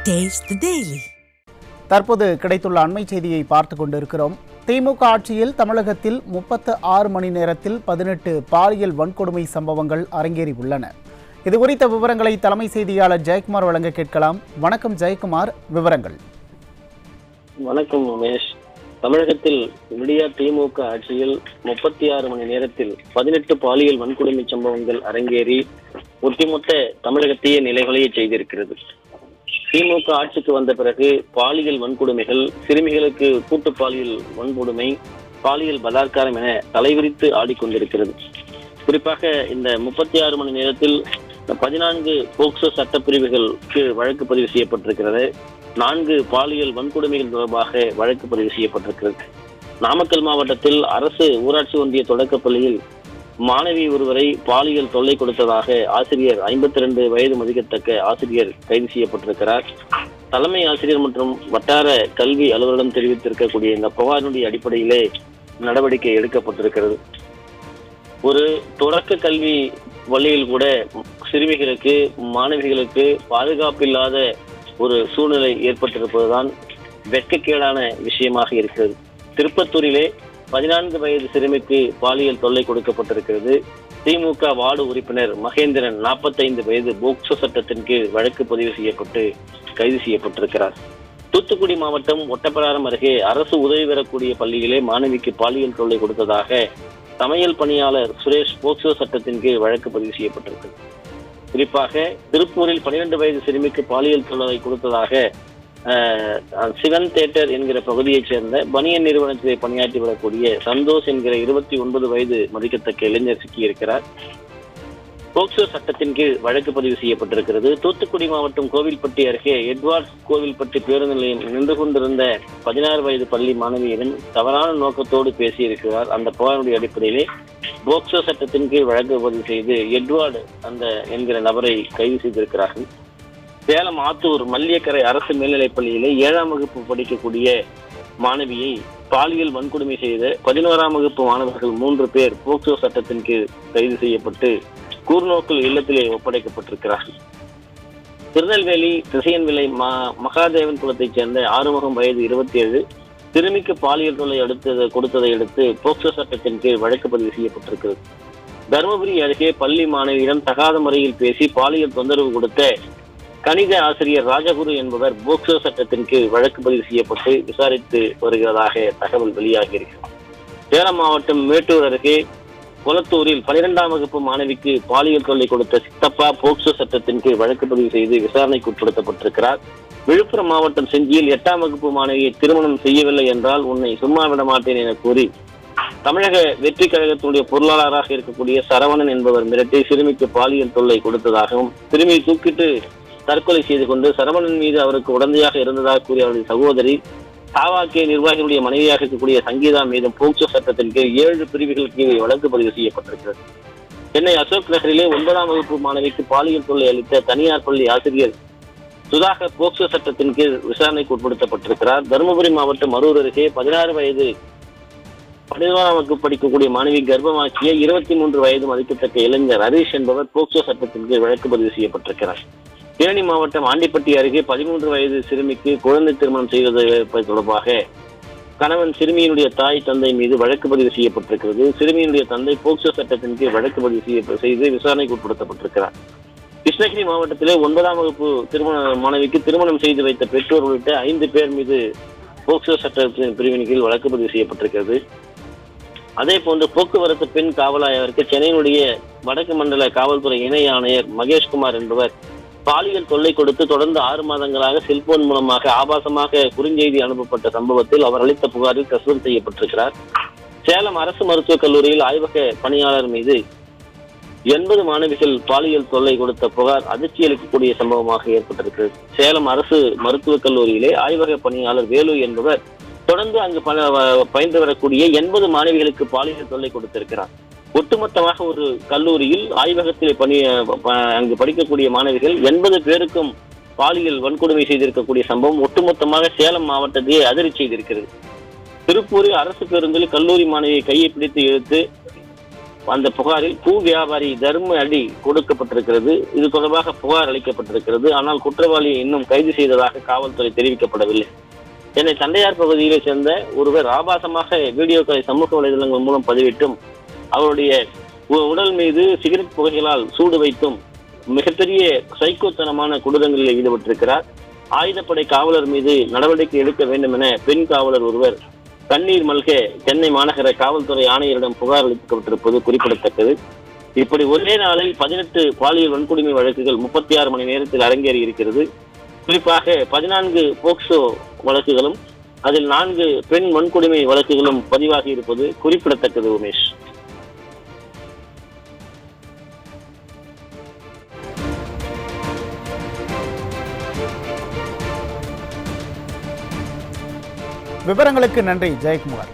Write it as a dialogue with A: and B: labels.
A: Taste the Daily.
B: தற்போது கிடைத்துள்ள அண்மை செய்தியை பார்த்து கொண்டிருக்கிறோம். திமுக ஆட்சியில் தமிழகத்தில் 36 மணி நேரத்தில் 18 பாலியல் வன்கொடுமை சம்பவங்கள் அரங்கேறி உள்ளன. இதுகுறித்த விவரங்களை தலைமை செய்தியாளர் ஜெயக்குமார் வழங்க கேட்கலாம். வணக்கம் ஜெயக்குமார், விவரங்கள்.
C: வணக்கம் உமேஷ். தமிழகத்தில் விடியா திமுக ஆட்சியில் 36 மணி நேரத்தில் 18 பாலியல் வன்கொடுமை சம்பவங்கள் அரங்கேறி ஒட்டுமொத்த தமிழகத்தையே நிலைகுலைய செய்திருக்கிறது. திமுக ஆட்சிக்கு வந்த பிறகு பாலியல் வன்கொடுமைகள், சிறுமிகளுக்கு கூட்டு பாலியல் வன்கொடுமை, பாலியல் பலாத்காரம் என தலைவிரித்து ஆடிக்கொண்டிருக்கிறது. குறிப்பாக இந்த 36 மணி நேரத்தில் 14 போக்சோ சட்டப்பிரிவுகளுக்கு வழக்கு பதிவு செய்யப்பட்டிருக்கிறது. 4 பாலியல் வன்கொடுமைகள் தொடர்பாக வழக்கு பதிவு செய்யப்பட்டிருக்கிறது. நாமக்கல் மாவட்டத்தில் அரசு ஊராட்சி ஒன்றிய தொடக்கப்பள்ளியில் மாணவி ஒருவரை பாலியல் தொல்லை கொடுத்ததாக ஆசிரியர் 52 வயது மதிக்கத்தக்க ஆசிரியர் கைது செய்யப்பட்டிருக்கிறார். தலைமை ஆசிரியர் மற்றும் வட்டார கல்வி அலுவலகம் தெரிவித்திருக்கக்கூடிய இந்த புகாரினுடைய அடிப்படையிலே நடவடிக்கை எடுக்கப்பட்டிருக்கிறது. ஒரு தொடக்க கல்வி வழியில் கூட சிறுமிகளுக்கு, மாணவிகளுக்கு பாதுகாப்பில்லாத ஒரு சூழ்நிலை ஏற்பட்டிருப்பதுதான் வெட்கக்கேடான விஷயமாக இருக்கிறது. திருப்பத்தூரிலே 14 வயது சிறுமிக்கு பாலியல் தொல்லை கொடுக்கப்பட்டிருக்கிறது. திமுக வார்டு உறுப்பினர் மகேந்திரன் 45 வயது போக்சோ சட்டத்தின் கீழ் வழக்கு பதிவு செய்யப்பட்டு கைது செய்யப்பட்டிருக்கிறார். தூத்துக்குடி மாவட்டம் ஒட்டப்பிராரம் அருகே அரசு உதவி பெறக்கூடிய பள்ளியிலே மாணவிக்கு பாலியல் தொல்லை கொடுத்ததாக சமையல் பணியாளர் சுரேஷ் போக்சோ சட்டத்தின் கீழ் வழக்கு பதிவு செய்யப்பட்டிருக்கிறது. குறிப்பாக திருப்பூரில் 12 வயது சிறுமிக்கு பாலியல் தொல்லை கொடுத்ததாக சிவன் தியேட்டர் என்கிற பகுதியைச் சேர்ந்த பனியன் நிறுவனத்திலே பணியாற்றி வரக்கூடிய சந்தோஷ் என்கிற 29 வயது மதிக்கத்தக்க இளைஞர் சிக்கியிருக்கிறார். போக்சோ சட்டத்தின் கீழ் வழக்கு பதிவு செய்யப்பட்டிருக்கிறது. தூத்துக்குடி மாவட்டம் கோவில்பட்டி அருகே எட்வார்ட்ஸ் கோவில்பட்டி பேருந்து நிலையம் நின்று கொண்டிருந்த 16 வயது பள்ளி மாணவியிடம் தவறான நோக்கத்தோடு பேசியிருக்கிறார். அந்த புகாரினுடைய அடிப்படையிலே போக்சோ சட்டத்தின் கீழ் வழக்கு பதிவு செய்து எட்வார்டு என்கிற நபரை கைது செய்திருக்கிறார்கள். சேலம் ஆத்தூர் மல்லியக்கரை அரசு மேல்நிலைப் பள்ளியிலே 7ஆம் வகுப்பு படிக்கக்கூடிய மாணவியை பாலியல் வன்கொடுமை செய்த 11ஆம் வகுப்பு மாணவர்கள் 3 பேர் போக்சோ சட்டத்தின் கீழ் கைது செய்யப்பட்டு கூர்நோக்கில் இல்லத்திலே ஒப்படைக்கப்பட்டிருக்கிறார்கள். திருநெல்வேலி திசையன்விளை மகாதேவன் குலத்தைச் சேர்ந்த ஆறுமுகம் வயது 27 சிறுமிக்கு பாலியல் தொல்லை கொடுத்ததை அடுத்து போக்சோ சட்டத்தின் கீழ் வழக்கு பதிவு செய்யப்பட்டிருக்கிறது. தருமபுரி அருகே பள்ளி மாணவியிடம் தகாத முறையில் பேசி பாலியல் தொந்தரவு கொடுத்த கணித ஆசிரியர் ராஜகுரு என்பவர் போக்சோ சட்டத்தின் கீழ் வழக்கு பதிவு செய்யப்பட்டு விசாரித்து வருகிறதாக தகவல் வெளியாகியிருக்கிறது. சேலம் மாவட்டம் மேட்டூர் அருகே கொளத்தூரில் 12ஆம் வகுப்பு மாணவிக்கு பாலியல் தொல்லை கொடுத்த சித்தப்பா போக்சோ சட்டத்தின் கீழ் வழக்கு பதிவு செய்து விசாரணைக்கு உட்படுத்தப்பட்டிருக்கிறார். விழுப்புரம் மாவட்டம் செஞ்சியில் 8ஆம் வகுப்பு மாணவியை திருமணம் செய்யவில்லை என்றால் உன்னை சும்மா விட மாட்டேன் என கூறி தமிழக வெற்றி கழகத்தினுடைய பொருளாளராக இருக்கக்கூடிய சரவணன் என்பவர் மிரட்டி சிறுமிக்கு பாலியல் தொல்லை கொடுத்ததாகவும், சிறுமியை தூக்கிட்டு தற்கொலை செய்து கொண்டு சரவணன் மீது அவருக்கு உடந்தையாக இருந்ததாக கூறிய அவருடைய சகோதரி தாவாக்கே நிர்வாகிகளுடைய மனைவியாக இருக்கக்கூடிய சங்கீதா மீதும் போக்சோ சட்டத்தின் கீழ் 7 பிரிவுகள் கீழ் வழக்கு பதிவு செய்யப்பட்டிருக்கிறது. சென்னை அசோக் நகரிலே 9ஆம் வகுப்பு மாணவிக்கு பாலியல் தொல்லை அளித்த தனியார் பள்ளி ஆசிரியர் சுதாகர் போக்சோ சட்டத்தின் கீழ் விசாரணைக்கு உட்படுத்தப்பட்டிருக்கிறார். தருமபுரி மாவட்டம் அரூர் அருகே 16 வயது 11ஆம் வகுப்பு படிக்கக்கூடிய மாணவி கர்ப்பமாக்கிய 23 வயது மதிக்கத்தக்க இளைஞர் ஹரீஷ் என்பவர் போக்சோ சட்டத்தின் கீழ் வழக்கு பதிவு செய்யப்பட்டிருக்கிறார். தேனி மாவட்டம் ஆண்டிப்பட்டி அருகே 13 வயது சிறுமிக்கு குழந்தை திருமணம் செய்வது தொடர்பாக கணவன் சிறுமியினுடைய தாய் தந்தை மீது வழக்கு பதிவு செய்யப்பட்டிருக்கிறது. சிறுமியினுடைய தந்தை போக்சோ சட்டத்தின் கீழ் வழக்கு பதிவு செய்து விசாரணைக்கு உட்படுத்தப்பட்டிருக்கிறார். கிருஷ்ணகிரி மாவட்டத்திலே 9ஆம் வகுப்பு மாணவிக்கு திருமணம் செய்து வைத்த பெற்றோர் உள்ளிட்ட 5 பேர் மீது போக்சோ சட்டத்தின் பிரிவின் கீழ் வழக்கு பதிவு செய்யப்பட்டிருக்கிறது. அதே போன்று போக்குவரத்து பெண் காவலாளருக்கு சென்னையினுடைய வடக்கு மண்டல காவல்துறை இணை ஆணையர் மகேஷ்குமார் என்பவர் பாலியல் தொல்லை கொடுத்து தொடர்ந்து 6 மாதங்களாக செல்போன் மூலமாக ஆபாசமாக குறுஞ்செய்தி அனுப்பப்பட்ட சம்பவத்தில் அவர் அளித்த புகாரில் சஸ்பெண்ட் செய்யப்பட்டிருக்கிறார். சேலம் அரசு மருத்துவக் கல்லூரியில் ஆய்வக பணியாளர் மீது 80 மாணவிகள் பாலியல் தொல்லை கொடுத்த புகார் அதிர்ச்சி அளிக்கக்கூடிய சம்பவமாக ஏற்பட்டிருக்கிறது. சேலம் அரசு மருத்துவக் கல்லூரியிலே ஆய்வக பணியாளர் வேலு என்பவர் தொடர்ந்து அங்கு பயின்று வரக்கூடிய 80 மாணவிகளுக்கு பாலியல் தொல்லை கொடுத்திருக்கிறார். ஒட்டுமொத்தமாக ஒரு கல்லூரியில் ஆய்வகத்தில் அங்கு படிக்கக்கூடிய மாணவிகள் 80 பேருக்கும் பாலியல் வன்கொடுமை செய்திருக்கக்கூடிய சம்பவம் ஒட்டுமொத்தமாக சேலம் மாவட்டத்தையே அதிர்ச்சி செய்திருக்கிறது. திருப்பூரில் அரசு பேருந்தில் கல்லூரி மாணவியை கையை பிடித்து இழுத்து அந்த புகாரில் பூ வியாபாரி தர்ம அடி கொடுக்கப்பட்டிருக்கிறது. இது தொடர்பாக புகார் அளிக்கப்பட்டிருக்கிறது. ஆனால் குற்றவாளியை இன்னும் கைது செய்ததாக காவல்துறை தெரிவிக்கப்படவில்லை. சென்னை தண்டையார் பகுதியிலே சேர்ந்த ஒருவர் ஆபாசமாக வீடியோக்களை சமூக வலைதளங்கள் மூலம் பதிவிட்டும் அவருடைய உடல் மீது சிகரெட் புகைகளால் சூடு வைத்தும் மிகப்பெரிய சைக்கோத்தனமான கொடூரங்களில் ஈடுபட்டிருக்கிறார். ஆயுதப்படை காவலர் மீது நடவடிக்கை எடுக்க வேண்டும் என பெண் காவலர் ஒருவர் கண்ணீர் மல்க சென்னை மாநகர காவல்துறை ஆணையரிடம் புகார் அளிக்கப்பட்டிருப்பது குறிப்பிடத்தக்கது. இப்படி ஒரே நாளில் 18 பாலியல் வன்கொடுமை வழக்குகள் 36 மணி நேரத்தில் அரங்கேறி இருக்கிறது. குறிப்பாக 14 போக்சோ வழக்குகளும் அதில் 4 பெண் வன்கொடுமை வழக்குகளும் பதிவாகி இருப்பது குறிப்பிடத்தக்கது. உமேஷ்,
B: விவரங்களுக்கு நன்றி ஜெயக்குமார்.